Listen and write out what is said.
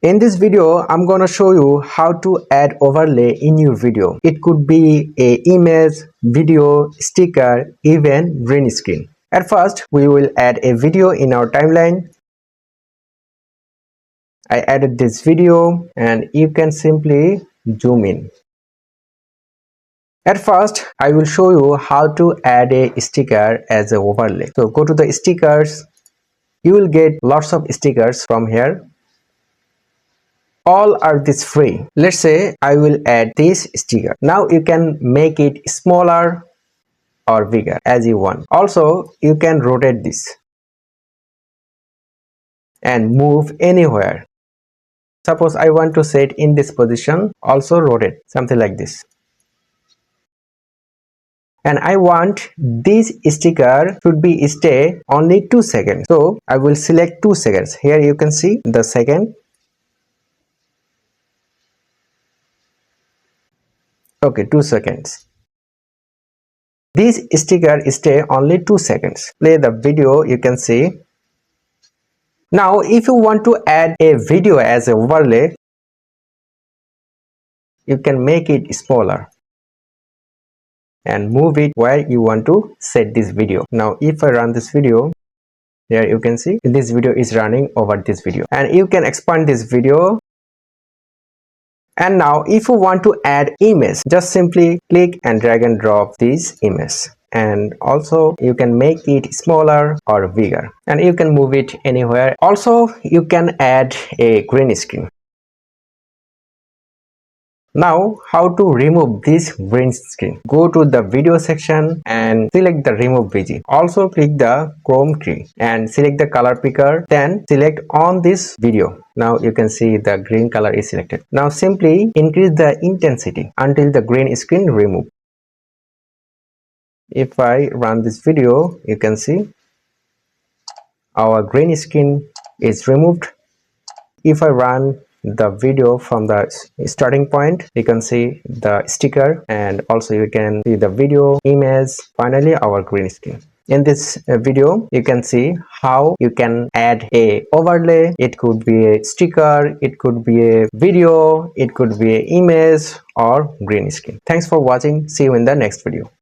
In this video, I'm gonna show you how to add overlay in your video. It could be a image, video, sticker, even green screen. At first, we will add a video in our timeline. I added this video and you can simply zoom in. At first, I will show you how to add a sticker as an overlay. So go to the stickers. You will get lots of stickers from here. All are this free. Let's say I will add this sticker. Now you can make it smaller or bigger as you want. Also, you can rotate this and move anywhere. Suppose I want to set in this position, also rotate something like this. And I want this sticker should be stay only 2 seconds. So I will select 2 seconds. Here you can see the second. Okay, 2 seconds. This sticker stay only 2 seconds. Play the video, you can see. Now, if you want to add a video as an overlay, you can make it smaller and move it where you want to set this video. Now, if I run this video, here you can see this video is running over this video, and you can expand this video. And now, if you want to add image, just simply click and drag and drop this image. And also you can make it smaller or bigger, and you can move it anywhere. Also, you can add a green screen. Now, how to remove this green screen? Go to the video section and select the remove VG. Also click the Chrome key and select the color picker, then select on this video. Now you can see the green color is selected. Now simply increase the intensity until the green screen removed. If I run this video, you can see our green screen is removed. If I run the video from the starting point, you can see the sticker, and also you can see the video, image, finally our green screen. In this video, you can see how you can add a overlay. It could be a sticker, it could be a video, it could be an image or green screen. Thanks for watching. See you in the next video.